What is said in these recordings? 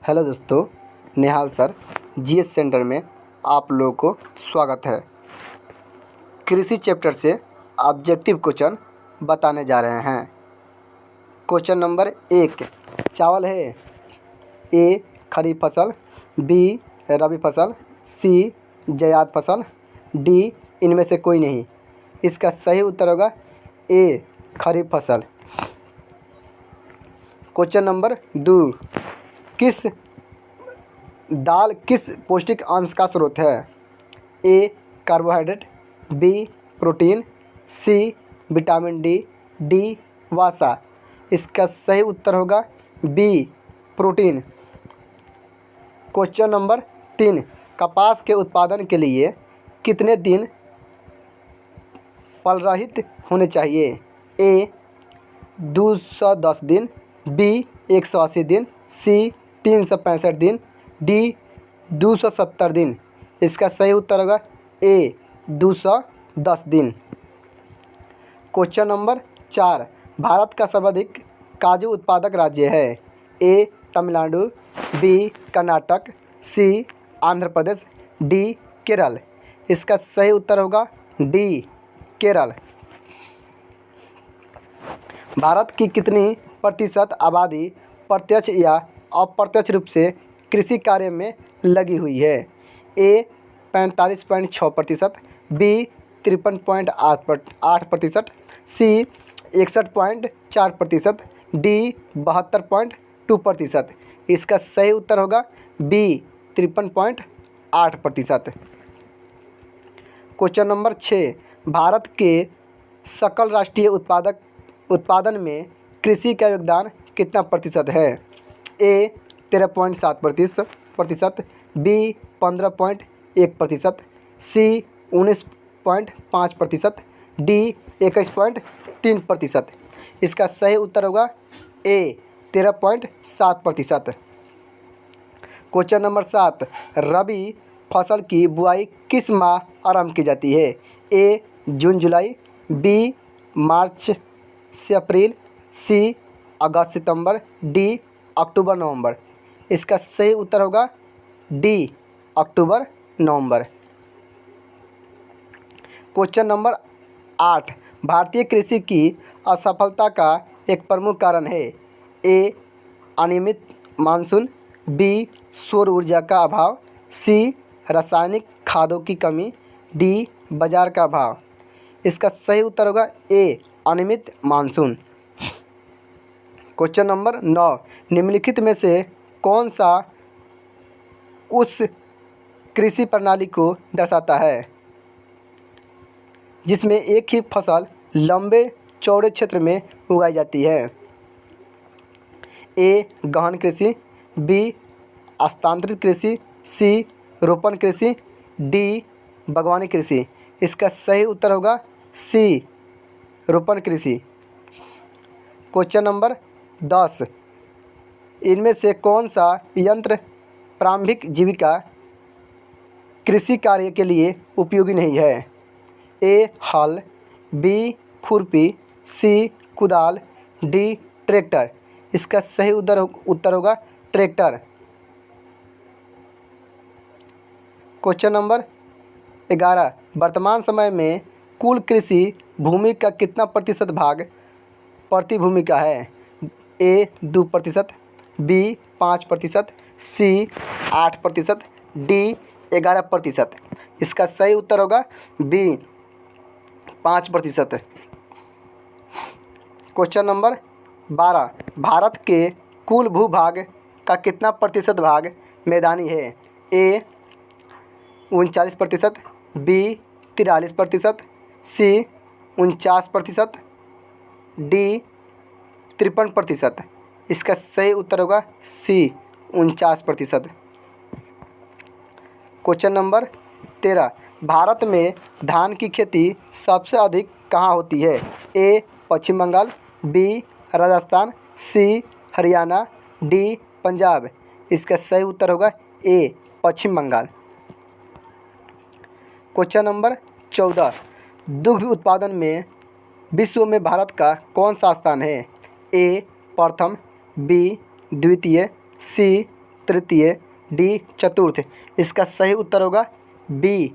Hello दोस्तों, निहाल sir GS centre में आप लोगों को स्वागत है। कृषि चैप्टर से ऑब्जेक्टिव क्वेश्चन बताने जा रहे हैं। क्वेश्चन नंबर 1 चावल है। ए खरीफ फसल, बी रबी फसल, सी जायद फसल, डी इनमें से कोई नहीं। इसका सही उत्तर होगा ए खरीफ फसल। क्वेश्चन नंबर 2 दाल किस पौष्टिक अंश का स्रोत है? A carbohydrate, B protein, C vitamin D, D वसा। इसका सही उत्तर होगा बी प्रोटीन। क्वेश्चन नंबर 3 कपास के उत्पादन के लिए कितने दिन फलरहित होने चाहिए? ए 210 दिन, बी 180 दिन, सी 365 दिन, डी 270 दिन। इसका सही उत्तर होगा ए 210 दिन। क्वेश्चन नंबर 4 भारत का सर्वाधिक काजू उत्पादक राज्य है? ए तमिलनाडु, बी कर्नाटक, सी आंध्र प्रदेश, डी केरल। इसका सही उत्तर होगा डी केरल। भारत की कितनी प्रतिशत आबादी प्रत्यक्ष या अप्रत्यक्ष रूप से कृषि कार्य में लगी हुई है? ए 45.6%, बी 53.8%, सी 61.4%, डी 72.2%। इसका सही उत्तर होगा बी 53.8%। क्वेश्चन नंबर 6 भारत के सकल राष्ट्रीय उत्पादन में कृषि का योगदान कितना प्रतिशत है? ए 13.7%, बी 15.1%, सी 19.5%, डी 21.3%। इसका सही उत्तर होगा ए 13.7%। क्वेश्चन नंबर 7 रबी फसल की बुआई किस माह आरंभ की जाती है? ए जून जुलाई, बी मार्च से अप्रैल, सी अगस्त सितंबर, डी अक्टूबर नवंबर। इसका सही उत्तर होगा डी अक्टूबर नवंबर। क्वेश्चन नंबर 8 भारतीय कृषि की असफलता का एक प्रमुख कारण है? ए अनियमित मानसून, बी सौर ऊर्जा का अभाव, सी रासायनिक खादों की कमी, डी बाजार का अभाव। इसका सही उत्तर होगा ए अनियमित मानसून। क्वेश्चन नंबर 9 निम्नलिखित में से कौन सा उस कृषि प्रणाली को दर्शाता है जिसमें एक ही फसल लंबे चौड़े क्षेत्र में उगाई जाती है? ए गहन कृषि, बी स्थानांतरित कृषि, सी रोपण कृषि, डी बागवानी कृषि। इसका सही उत्तर होगा सी रोपण कृषि। क्वेश्चन नंबर 10 इनमें से कौन सा यंत्र प्रारंभिक जीविका कृषि कार्य के लिए उपयोगी नहीं है? ए हल, बी खुरपी, सी कुदाल, डी ट्रैक्टर। इसका सही उत्तर होगा ट्रैक्टर। क्वेश्चन नंबर 11 वर्तमान समय में कुल कृषि भूमि का कितना प्रतिशत भाग प्रति भूमि का है? ए 2%, बी 5%, सी 8%, डी 11%। इसका सही उत्तर होगा बी 5%। क्वेश्चन नंबर 12 भारत के कुल भूभाग का कितना प्रतिशत भाग मैदानी है? ए 39%, बी 43%, सी 49%, डी 53%। इसका सही उत्तर होगा सी 49%। क्वेश्चन नंबर 13 भारत में धान की खेती सबसे अधिक कहाँ होती है? ए पश्चिम बंगाल, बी राजस्थान, सी हरियाणा, डी पंजाब। इसका सही उत्तर होगा ए पश्चिम बंगाल। क्वेश्चन नंबर 14 दुग्ध उत्पादन में विश्व में भारत का कौन सा स्थान है? ए प्रथम, बी द्वितीय, सी तृतीय, डी चतुर्थ। इसका सही उत्तर होगा बी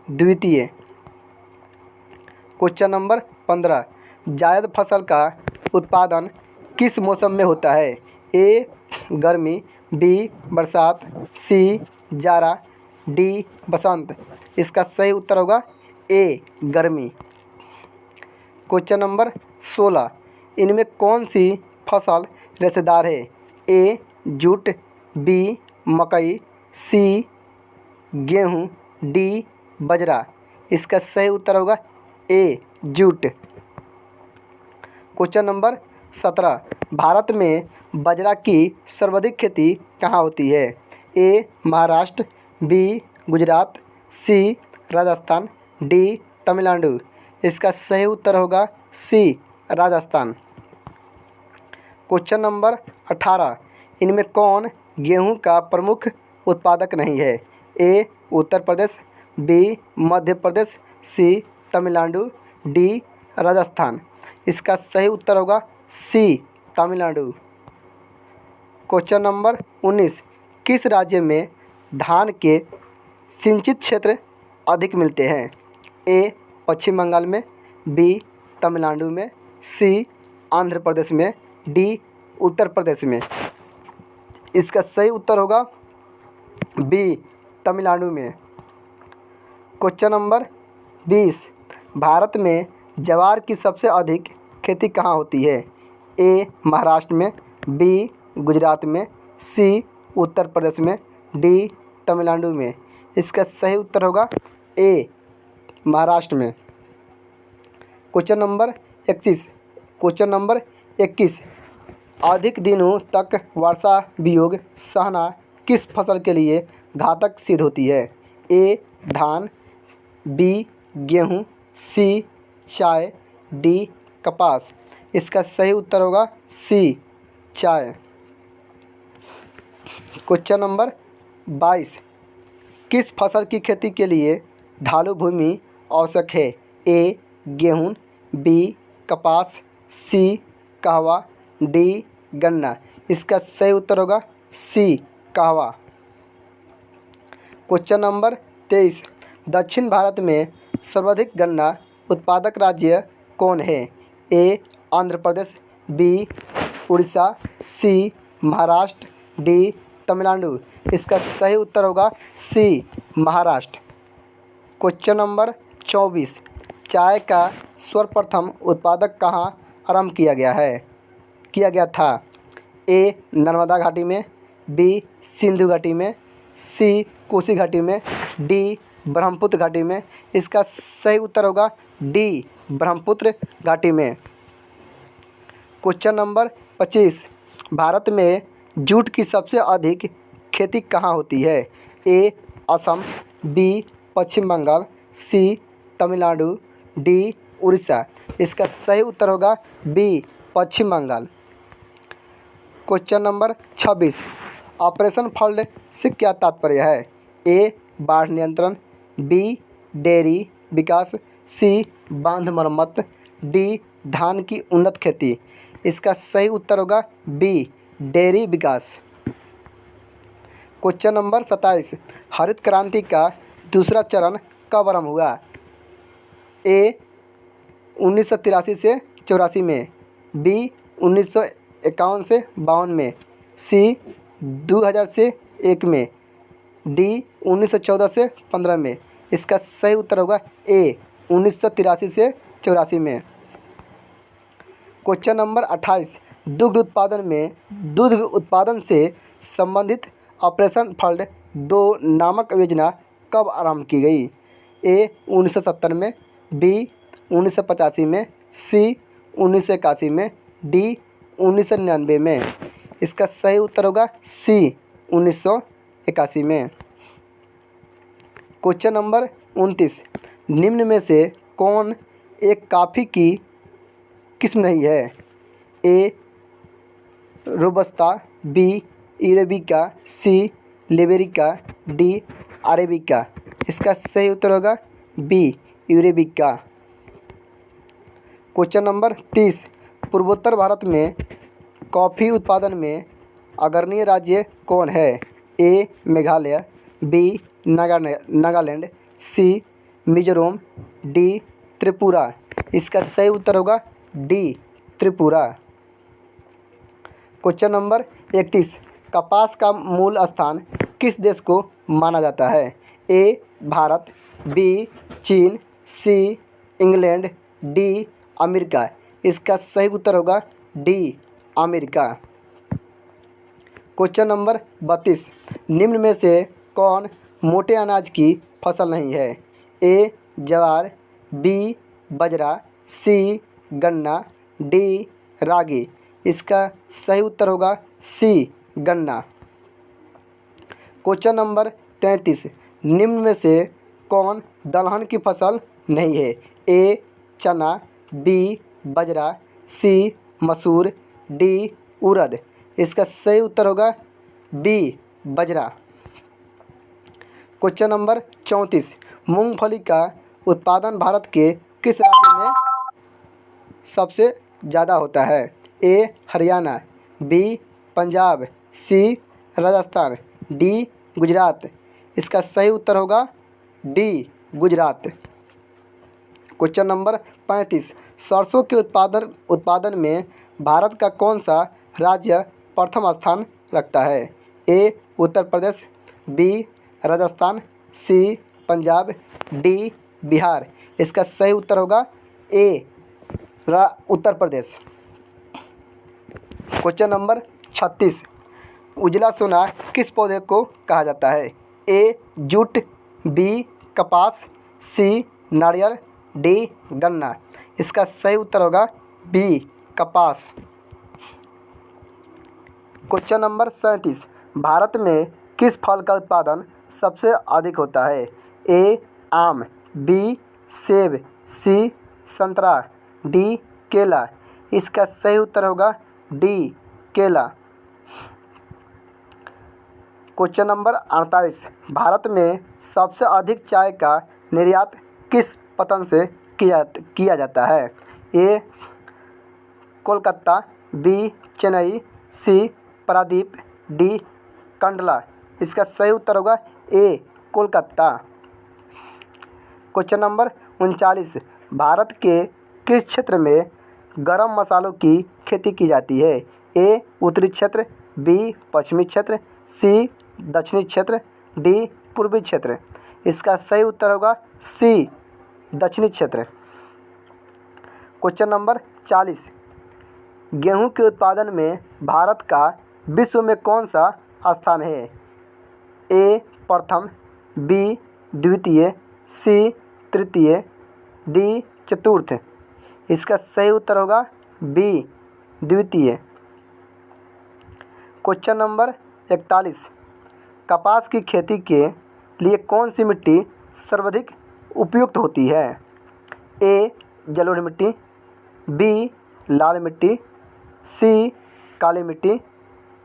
द्वितीय। क्वेश्चन नंबर 15, जायद फसल का उत्पादन किस मौसम में होता है? ए गर्मी, बी बरसात, सी जाड़ा, डी बसंत। इसका सही उत्तर होगा ए गर्मी। क्वेश्चन नंबर 16, इनमें कौन सी फसल रेशेदार है? ए जूट, बी मकई, सी गेहूँ, डी बाजरा। इसका सही उत्तर होगा ए जूट। क्वेश्चन नंबर 17, भारत में बाजरा की सर्वाधिक खेती कहाँ होती है? ए महाराष्ट्र, बी गुजरात, सी राजस्थान, डी तमिलनाडु। इसका सही उत्तर होगा सी राजस्थान। क्वेश्चन नंबर 18, इनमें कौन गेहूं का प्रमुख उत्पादक नहीं है? ए उत्तर प्रदेश, बी मध्य प्रदेश, सी तमिलनाडु, डी राजस्थान। इसका सही उत्तर होगा सी तमिलनाडु। क्वेश्चन नंबर 19, किस राज्य में धान के सिंचित क्षेत्र अधिक मिलते हैं? ए पश्चिम बंगाल में, बी तमिलनाडु में, सी आंध्र प्रदेश में, डी उत्तर प्रदेश में। इसका सही उत्तर होगा बी तमिलनाडु में। क्वेश्चन नंबर 20, भारत में ज्वार की सबसे अधिक खेती कहाँ होती है? ए महाराष्ट्र में, बी गुजरात में, सी उत्तर प्रदेश में, डी तमिलनाडु में। इसका सही उत्तर होगा ए महाराष्ट्र में। क्वेश्चन नंबर 21, अधिक दिनों तक वर्षा वियोग सहना किस फसल के लिए घातक सिद्ध होती है? ए धान, बी गेहूँ, सी चाय, डी कपास। इसका सही उत्तर होगा सी चाय। क्वेश्चन नंबर 22, किस फसल की खेती के लिए ढालू भूमि आवश्यक है? ए गेहूँ, बी कपास, सी कहवा, डी गन्ना। इसका सही उत्तर होगा सी कहवा। क्वेश्चन नंबर 23, दक्षिण भारत में सर्वाधिक गन्ना उत्पादक राज्य कौन है? ए आंध्र प्रदेश, बी उड़ीसा, सी महाराष्ट्र, डी तमिलनाडु। इसका सही उत्तर होगा सी महाराष्ट्र। क्वेश्चन नंबर 24, चाय का सर्वप्रथम उत्पादक कहाँ आरंभ किया गया था? ए नर्मदा घाटी में, बी सिंधु घाटी में, सी कोसी घाटी में, डी ब्रह्मपुत्र घाटी में। इसका सही उत्तर होगा डी ब्रह्मपुत्र घाटी में। क्वेश्चन नंबर 25, भारत में जूट की सबसे अधिक खेती कहाँ होती है? A Assam, B Pashchim Bangal, C Tamil Nadu, D Orissa. इसका सही उत्तर होगा B Pashchim Bangal. Question number 26, operation flood से क्या तात्पर्य है? ए बाढ़ नियंत्रण, बी डेयरी विकास, सी बांध मरम्मत, डी धान की उन्नत खेती। इसका सही उत्तर होगा बी डेयरी विकास। क्वेश्चन नंबर 27, हरित क्रांति का दूसरा चरण कब आरंभ हुआ? ए 1983 से 84 में, बी 1951 से 52 में, सी 2000 से 1 में, डी 1914 से 15 में। इसका सही उत्तर होगा ए 1983 से 84 में। क्वेश्चन नंबर 28, दुग्ध उत्पादन से संबंधित ऑपरेशन फ्लड 2 नामक योजना कब आरंभ की गई? ए 1970 में, बी 1985 में, सी 1981 में, डी 1999 में। इसका सही उत्तर होगा सी 1981 में। क्वेश्चन नंबर 29, निम्न में से कौन एक कॉफ़ी की किस्म नहीं है? ए रोबस्ता, बी अरेबिका, सी लिबेरिका, डी अरेबिका। इसका सही उत्तर होगा बी अरेबिका। क्वेश्चन नंबर 30, पूर्वोत्तर भारत में कॉफ़ी उत्पादन में अग्रणी राज्य कौन है? ए मेघालय, बी नागालैंड, सी मिजोरम, डी त्रिपुरा। इसका सही उत्तर होगा डी त्रिपुरा। क्वेश्चन नंबर 31, कपास का मूल स्थान किस देश को माना जाता है? ए भारत, बी चीन, सी इंग्लैंड, डी अमेरिका। इसका सही उत्तर होगा डी अमेरिका। क्वेश्चन नंबर 32, निम्न में से कौन मोटे अनाज की फसल नहीं है? ए ज्वार, बी बाजरा, सी गन्ना, डी रागी। इसका सही उत्तर होगा सी गन्ना। क्वेश्चन नंबर 33, निम्न में से कौन दलहन की फसल नहीं है? ए चना, बी बाजरा, सी मसूर, डी उड़द। इसका सही उत्तर होगा बी बाजरा। क्वेश्चन नंबर 34, मूंगफली का उत्पादन भारत के किस राज्य में सबसे ज़्यादा होता है? ए हरियाणा, बी पंजाब, सी राजस्थान, डी गुजरात। इसका सही उत्तर होगा डी गुजरात। क्वेश्चन नंबर 35, सरसों के उत्पादन में भारत का कौन सा राज्य प्रथम स्थान रखता है? ए उत्तर प्रदेश, बी राजस्थान, सी पंजाब, डी बिहार। इसका सही उत्तर होगा ए उत्तर प्रदेश। क्वेश्चन नंबर 36, उजला सोना किस पौधे को कहा जाता है? ए जूट, बी कपास, सी नारियल, डी गन्ना। इसका सही उत्तर होगा बी कपास। क्वेश्चन नंबर 37, भारत में किस फल का उत्पादन सबसे अधिक होता है? ए आम, बी सेब, सी संतरा, डी केला। इसका सही उत्तर होगा डी केला। क्वेश्चन नंबर 48, भारत में सबसे अधिक चाय का निर्यात किस पतन से किया जाता है? ए कोलकाता, बी चेन्नई, सी पारादीप, डी कंडला। इसका सही उत्तर होगा ए कोलकाता। क्वेश्चन नंबर 39, भारत के किस क्षेत्र में गरम मसालों की खेती की जाती है? ए उत्तरी क्षेत्र, बी पश्चिमी क्षेत्र, सी दक्षिणी क्षेत्र, डी पूर्वी क्षेत्र। इसका सही उत्तर होगा सी दक्षिणी क्षेत्र। क्वेश्चन नंबर 40, गेहूं के उत्पादन में भारत का विश्व में कौन सा स्थान है? ए प्रथम, बी द्वितीय, सी तृतीय, डी चतुर्थ। इसका सही उत्तर होगा बी द्वितीय। क्वेश्चन नंबर 41, कपास की खेती के लिए कौन सी मिट्टी सर्वाधिक उपयुक्त होती है? ए जलोढ़ मिट्टी, बी लाल मिट्टी, सी काली मिट्टी,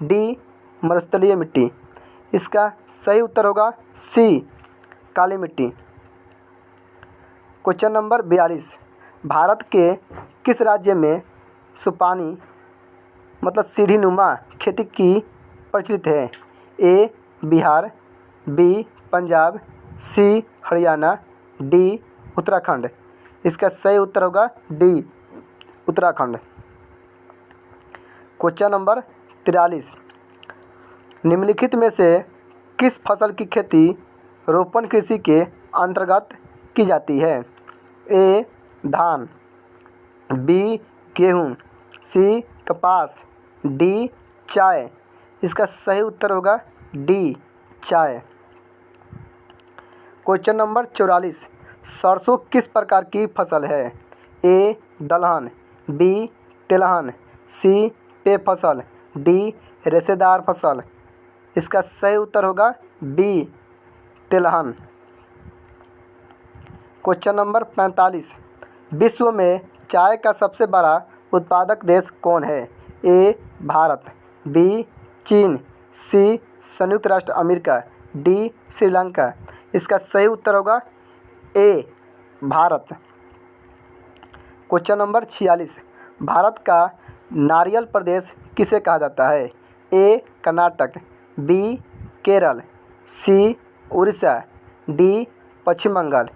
डी मरुस्थलीय मिट्टी। इसका सही उत्तर होगा सी काली मिट्टी। क्वेश्चन नंबर 42, भारत के किस राज्य में सुपानी मतलब सीढ़ीनुमा खेती की प्रचलित है? ए बिहार, बी पंजाब, सी हरियाणा, डी उत्तराखंड। इसका सही उत्तर होगा डी उत्तराखंड। क्वेश्चन नंबर 43, निम्नलिखित में से किस फसल की खेती रोपण कृषि के अंतर्गत की जाती है? ए धान, बी गेहूँ, सी कपास, डी चाय। इसका सही उत्तर होगा डी चाय। क्वेश्चन नंबर 44, सरसों किस प्रकार की फसल है? ए दलहन, बी तिलहन, सी पे फसल, डी रेशेदार फसल। इसका सही उत्तर होगा बी तिलहन। क्वेश्चन नंबर 45, विश्व में चाय का सबसे बड़ा उत्पादक देश कौन है? ए भारत, बी चीन, सी संयुक्त राष्ट्र अमेरिका, डी श्रीलंका। इसका सही उत्तर होगा ए भारत। क्वेश्चन नंबर 46, भारत का नारियल प्रदेश किसे कहा जाता है? A Karnataka, B Kerala, C Orissa, D पश्चिम बंगाल।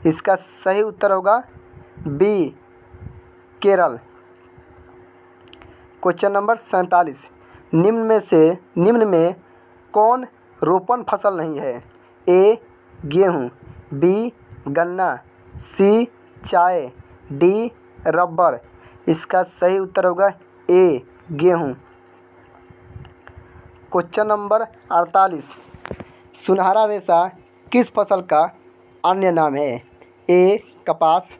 इसका सही उत्तर होगा बी केरल। क्वेश्चन नंबर 47, निम्न में कौन रोपण फसल नहीं है? ए गेहूँ, बी गन्ना, सी चाय, डी रबर। इसका सही उत्तर होगा ए गेहूँ। क्वेश्चन नंबर 48, सुनहरा रेशा किस फसल का अन्य नाम है? ए कपास,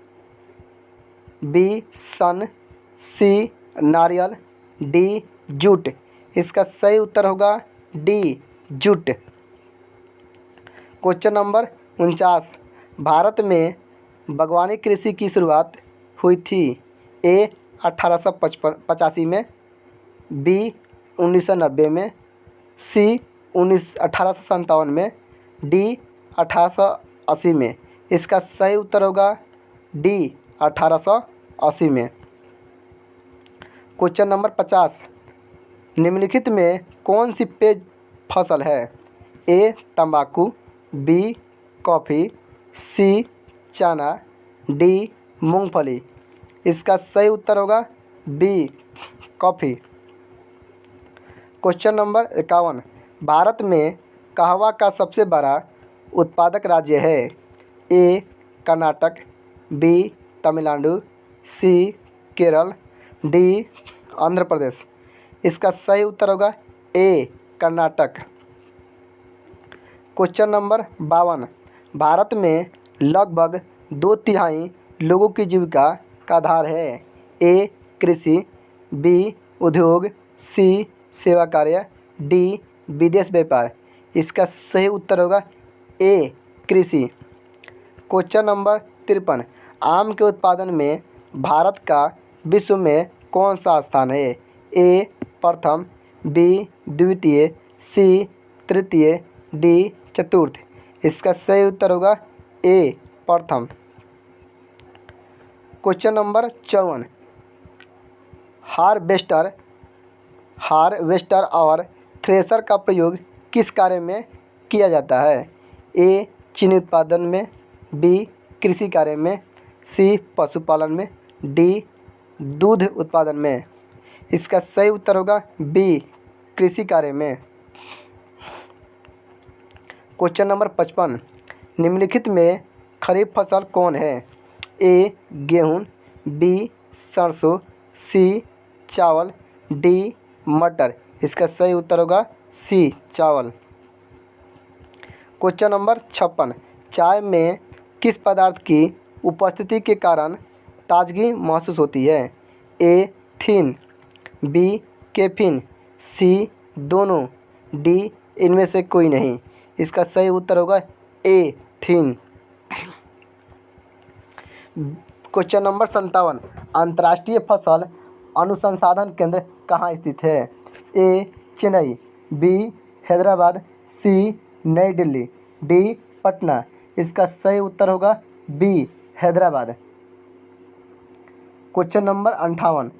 बी सन, सी नारियल, डी जूट। इसका सही उत्तर होगा D jute. Question number 49, Bharat में बागवानी कृषि की शुरुआत हुई थी? ए 1885 में, बी 1990 में, सी 1857 में, डी 1880 में। इसका सही उत्तर होगा डी 1880 में। क्वेश्चन नंबर 50, निम्नलिखित में कौन सी पेय फसल है? ए तंबाकू, बी कॉफ़ी, सी चना, डी मूंगफली। इसका सही उत्तर होगा B coffee. Question number 51, Bharat में कहवा का सबसे बड़ा उत्पादक राज्य है? A Karnataka, B Tamil Nadu, C Kerala, D Andhra Pradesh. इसका सही उत्तर होगा A Karnataka. Question number 52, Bharat में लगभग 2/3 लोगों की जीविका का आधार है? ए कृषि, बी उद्योग, सी सेवा कार्य, डी विदेश व्यापार। इसका सही उत्तर होगा ए कृषि। क्वेश्चन नंबर 53, आम के उत्पादन में भारत का विश्व में कौन सा स्थान है? ए प्रथम, बी द्वितीय, सी तृतीय, डी चतुर्थ। इसका सही उत्तर होगा ए प्रथम। क्वेश्चन नंबर 54, हार्वेस्टर और थ्रेशर का प्रयोग किस कार्य में किया जाता है? ए चीनी उत्पादन में, बी कृषि कार्य में, सी पशुपालन में, डी दूध उत्पादन में। इसका सही उत्तर होगा बी कृषि कार्य में। क्वेश्चन नंबर 55, निम्नलिखित में खरीफ फसल कौन है? ए गेहूँ, बी सरसों, सी चावल, डी मटर। इसका सही उत्तर होगा सी चावल। क्वेश्चन नंबर 56, चाय में किस पदार्थ की उपस्थिति के कारण ताजगी महसूस होती है? ए थीन, बी कैफीन, सी दोनों, डी इनमें से कोई नहीं। इसका सही उत्तर होगा ए थीन। क्वेश्चन नंबर 57, अंतर्राष्ट्रीय फसल अनुसंधान केंद्र कहाँ स्थित है? ए चेन्नई, बी हैदराबाद, सी नई दिल्ली, डी पटना। इसका सही उत्तर होगा बी हैदराबाद। क्वेश्चन नंबर 58,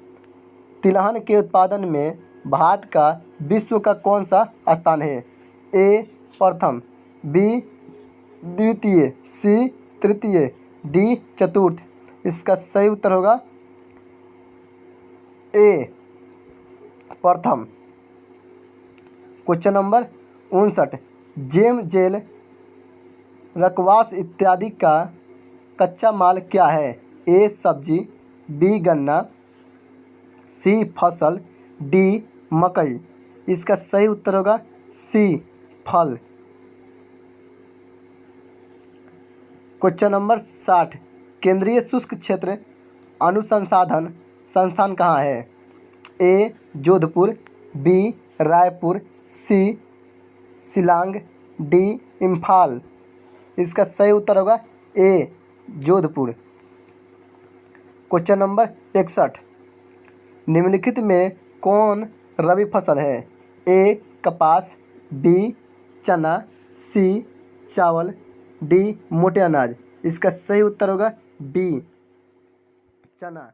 तिलहन के उत्पादन में भारत का विश्व का कौन सा स्थान है? ए प्रथम, बी द्वितीय, सी तृतीय, डी चतुर्थ। इसका सही उत्तर होगा ए प्रथम। क्वेश्चन नंबर 59, जेम, जेल, रकवास इत्यादि का कच्चा माल क्या है? ए सब्जी, बी गन्ना, सी फसल, डी मकई। इसका सही उत्तर होगा सी फल। क्वेश्चन नंबर 60, केंद्रीय शुष्क क्षेत्र अनुसंधान संस्थान कहाँ है? ए जोधपुर, बी रायपुर, सी शिलांग, डी इम्फाल। इसका सही उत्तर होगा ए जोधपुर। क्वेश्चन नंबर 61, निम्नलिखित में कौन रबी फसल है? ए कपास, बी चना, सी चावल, डी मोटे अनाज। इसका सही उत्तर होगा बी चना।